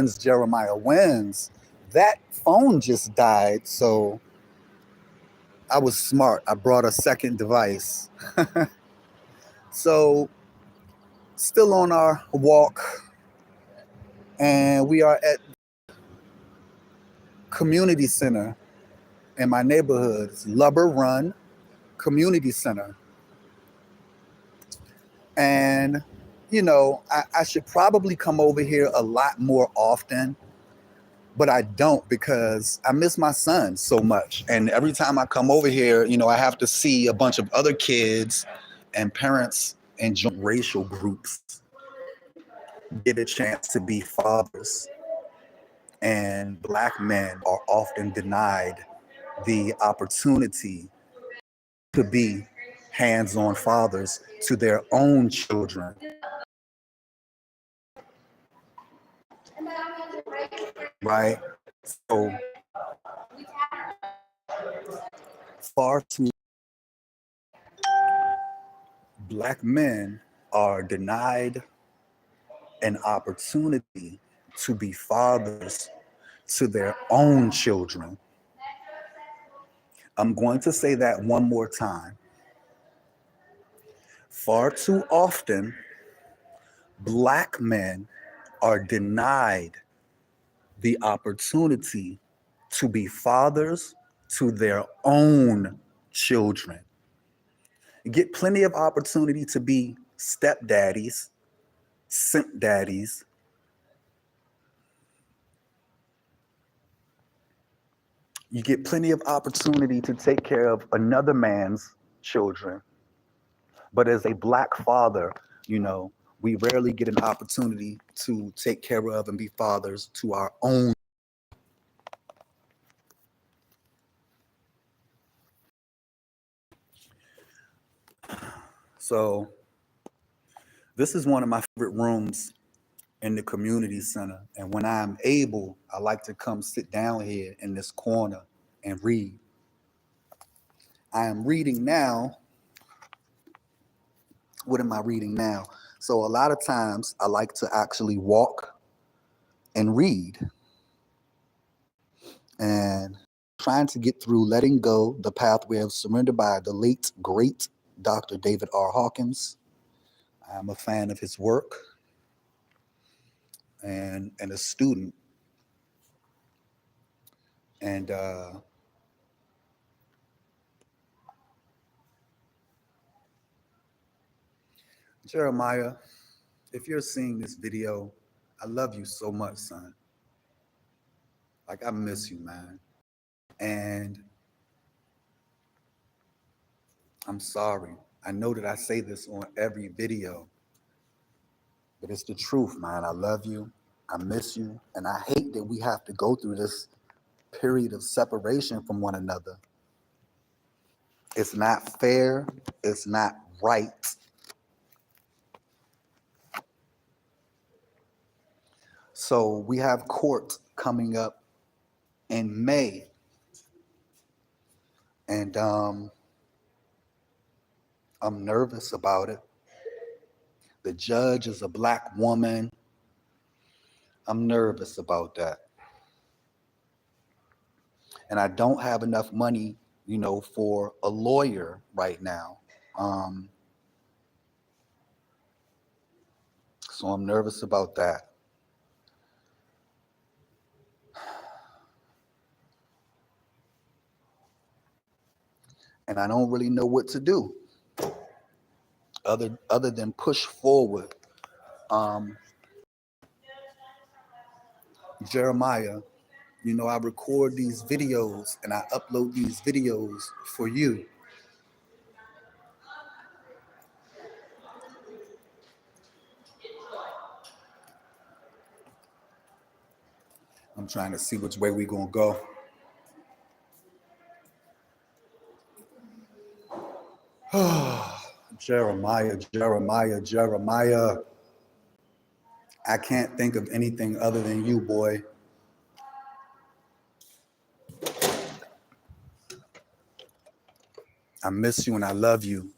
Jeremiah wins. That phone just died, so I was smart. I brought a second device. So, still on our walk, and we are at community center in my neighborhood. It's Lubber Run Community Center. And, I should probably come over here a lot more often, but I don't because I miss my son so much. And every time I come over here, I have to see a bunch of other kids and parents and racial groups get a chance to be fathers. And Black men are often denied the opportunity to be hands on fathers to their own children. Right? So far too Black men are denied an opportunity to be fathers to their own children. I'm going to say that one more time. Far too often, Black men are denied the opportunity to be fathers to their own children. You get plenty of opportunity to be stepdaddies, simp daddies. You get plenty of opportunity to take care of another man's children. But as a Black father, we rarely get an opportunity to take care of and be fathers to our own. So this is one of my favorite rooms in the community center. And when I'm able, I like to come sit down here in this corner and read. I am reading now. What am I reading now? So a lot of times I like to actually walk and read. And trying to get through Letting Go, The Pathway of Surrender by the late, great Dr. David R. Hawkins. I'm a fan of his work and a student. And Jeremiah, if you're seeing this video, I love you so much, son. Like, I miss you, man. And I'm sorry. I know that I say this on every video, but it's the truth, man. I love you. I miss you. And I hate that we have to go through this period of separation from one another. It's not fair. It's not right. So we have court coming up in May. And I'm nervous about it. The judge is a Black woman. I'm nervous about that. And I don't have enough money, for a lawyer right now. So I'm nervous about that. And I don't really know what to do other than push forward. Jeremiah, I record these videos and I upload these videos for you. I'm trying to see which way we gonna go. Jeremiah, Jeremiah, Jeremiah. I can't think of anything other than you, boy. I miss you and I love you.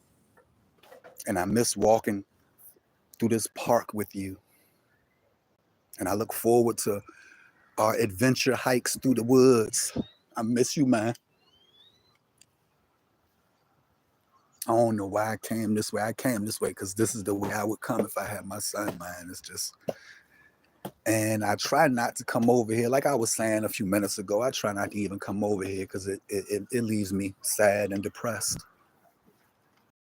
And I miss walking through this park with you. And I look forward to our adventure hikes through the woods. I miss you, man. I don't know why I came this way. I came this way because this is the way I would come if I had my son, man. It's just, and I try not to come over here. Like I was saying a few minutes ago, I try not to even come over here because it leaves me sad and depressed.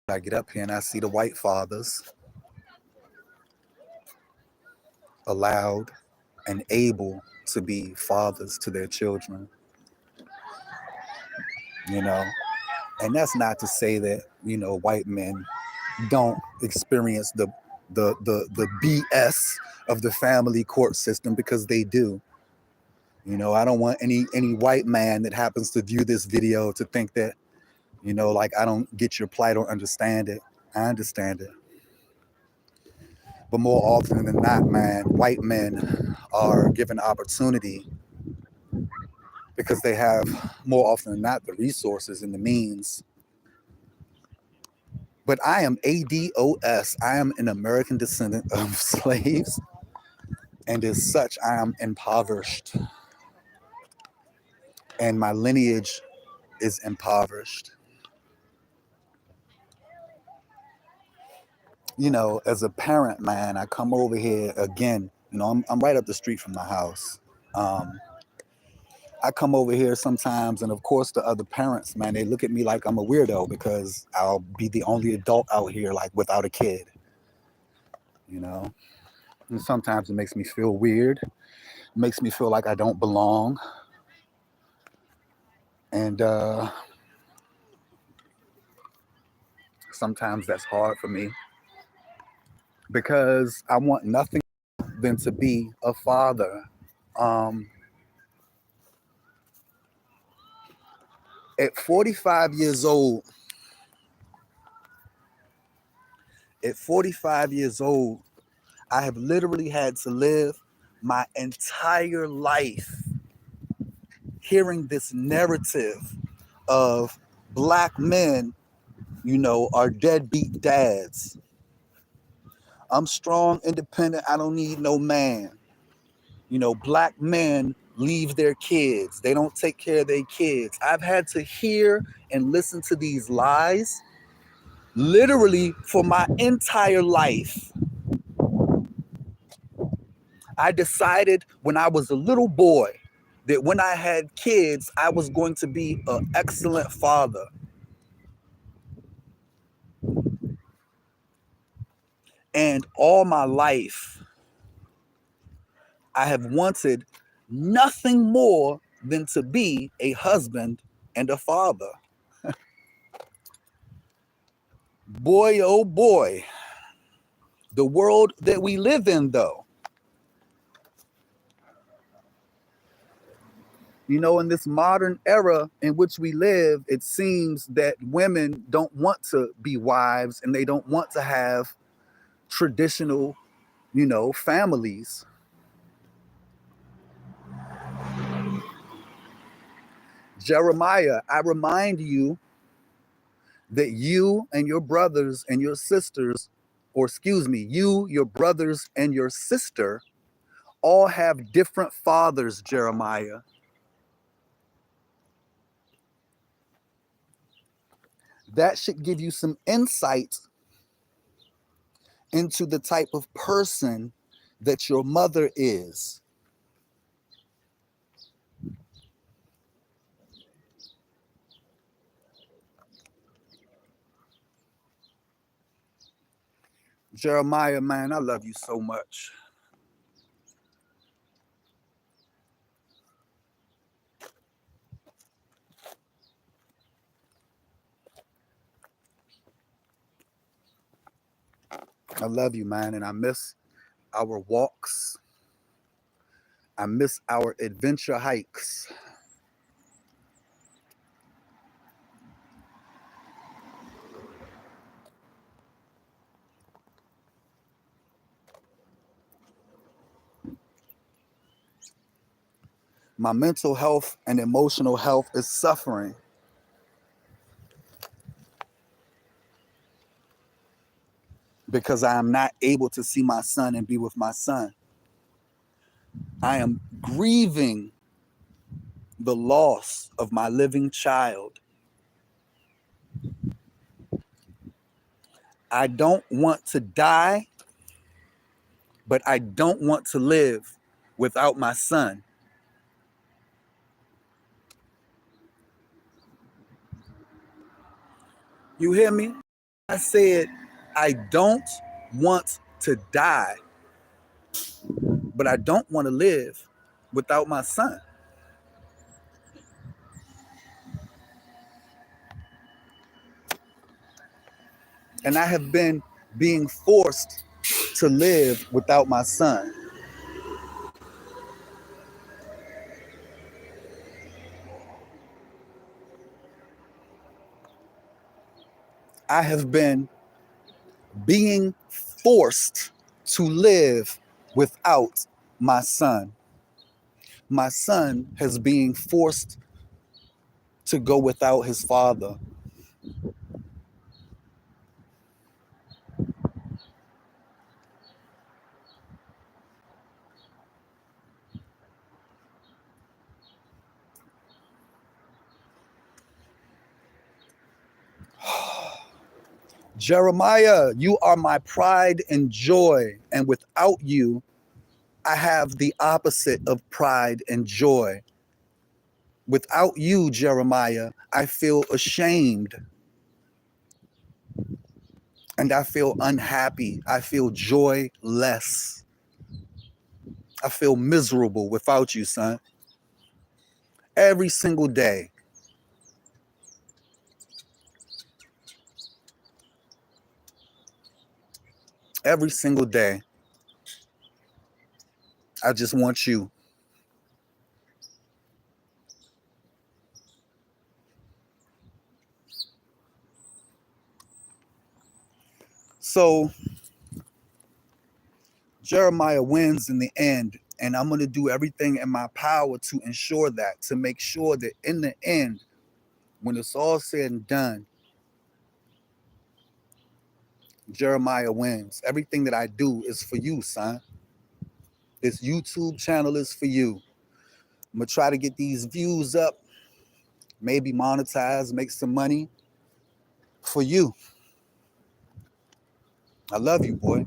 I get up here and I see the white fathers allowed and able to be fathers to their children, you know. And that's not to say that, you know, white men don't experience the BS of the family court system, because they do. You know, I don't want any white man that happens to view this video to think that, you know, like I don't get your plight or understand it. I understand it. But more often than not, man, white men are given opportunity because they have, more often than not, the resources and the means. But I am ADOS. I am an American descendant of slaves. And as such, I am impoverished. And my lineage is impoverished. You know, as a parent, man, I come over here again. You know, I'm right up the street from my house. I come over here sometimes, and of course, the other parents, man, they look at me like I'm a weirdo because I'll be the only adult out here, like without a kid. You know, and sometimes it makes me feel weird. It makes me feel like I don't belong. And sometimes that's hard for me because I want nothing than to be a father. Um, at 45 years old, I have literally had to live my entire life hearing this narrative of black men, you know, are deadbeat dads. I'm strong, independent. I don't need no man. You know, black men leave their kids. They don't take care of their kids. I've had to hear and listen to these lies literally for my entire life. I decided when I was a little boy that when I had kids, I was going to be an excellent father. And all my life, I have wanted nothing more than to be a husband and a father. Boy, oh boy, the world that we live in, though, you know, in this modern era in which we live, it seems that women don't want to be wives and they don't want to have traditional, you know, families. Jeremiah, I remind you that you and your brothers and your sisters, or excuse me, you, your brothers, and your sister all have different fathers, Jeremiah. That should give you some insight into the type of person that your mother is. Jeremiah, man, I love you so much. I love you, man, and I miss our walks. I miss our adventure hikes. My mental health and emotional health is suffering because I am not able to see my son and be with my son. I am grieving the loss of my living child. I don't want to die, but I don't want to live without my son. You hear me? I said, I don't want to die, but I don't want to live without my son. And I have been being forced to live without my son. I have been being forced to live without my son. My son has been forced to go without his father. Jeremiah, you are my pride and joy, and without you, I have the opposite of pride and joy. Without you, Jeremiah, I feel ashamed and I feel unhappy. I feel joyless. I feel miserable without you, son. Every single day. Every single day. I just want you. So Jeremiah wins in the end, and I'm going to do everything in my power to ensure that, to make sure that in the end, when it's all said and done, Jeremiah wins. Everything that I do is for you, son. This YouTube channel is for you. I'm going to try to get these views up, maybe monetize, make some money for you. I love you, boy.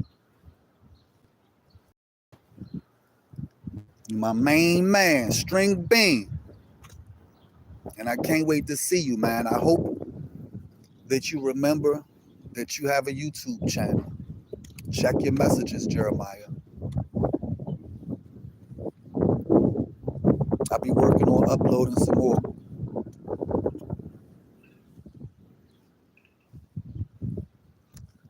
You're my main man, String Bean. And I can't wait to see you, man. I hope that you remember that you have a YouTube channel. Check your messages, Jeremiah. I'll be working on uploading some more.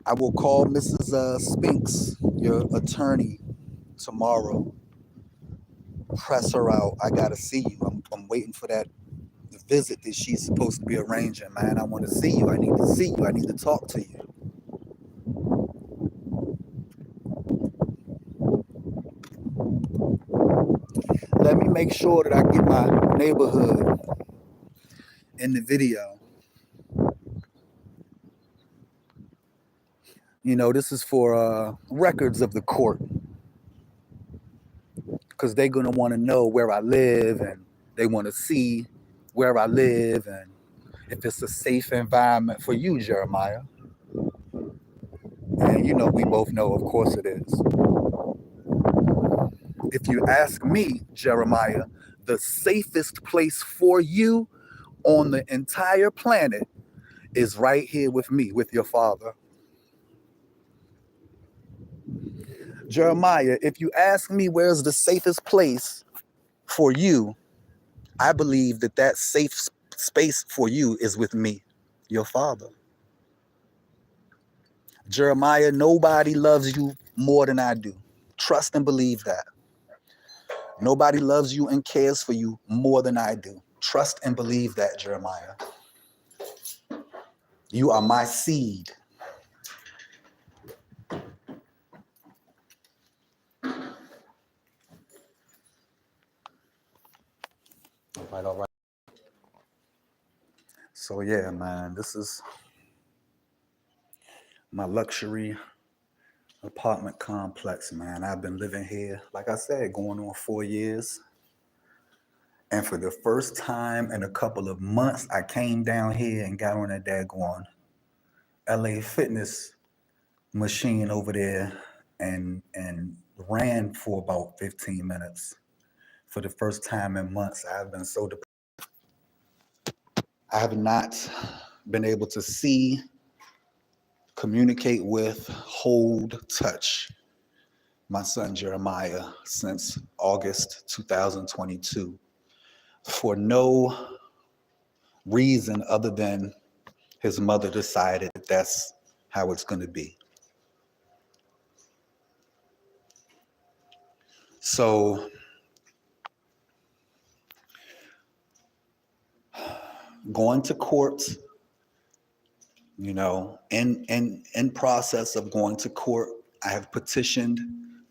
I will call Mrs. Spinks, your attorney, tomorrow. Press her out. I gotta see you. I'm waiting for that visit that she's supposed to be arranging, man. I want to see you. I need to see you. I need to talk to you. Let me make sure that I get my neighborhood in the video. You know, this is for records of the court, because they're going to want to know where I live, and they want to see where I live and if it's a safe environment for you, Jeremiah. And you know, we both know, of course it is. If you ask me, Jeremiah, the safest place for you on the entire planet is right here with me, with your father. Jeremiah, if you ask me where's the safest place for you, I believe that that safe space for you is with me, your father. Jeremiah, nobody loves you more than I do. Trust and believe that. Nobody loves you and cares for you more than I do. Trust and believe that, Jeremiah. You are my seed. All right. So yeah, man, this is my luxury apartment complex, man. I've been living here, like I said, going on 4 years. And for the first time in a couple of months, I came down here and got on that daggone LA Fitness machine over there and ran for about 15 minutes. For the first time in months, I've been so depressed. I have not been able to see, communicate with, hold, touch my son Jeremiah since August 2022 for no reason other than his mother decided that that's how it's going to be. So going to court, you know, in process of going to court, I have petitioned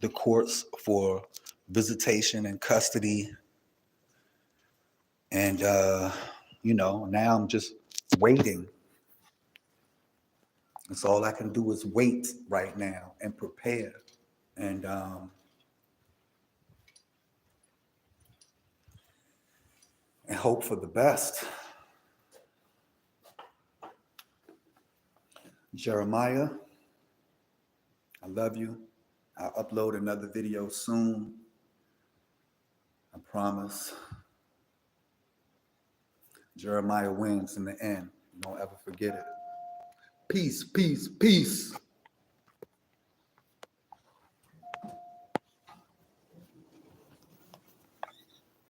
the courts for visitation and custody. And, you know, now I'm just waiting. That's all I can do is wait right now and prepare. And hope for the best. Jeremiah, I love you. I'll upload another video soon. I promise. Jeremiah wins in the end. Don't ever forget it. Peace, peace, peace.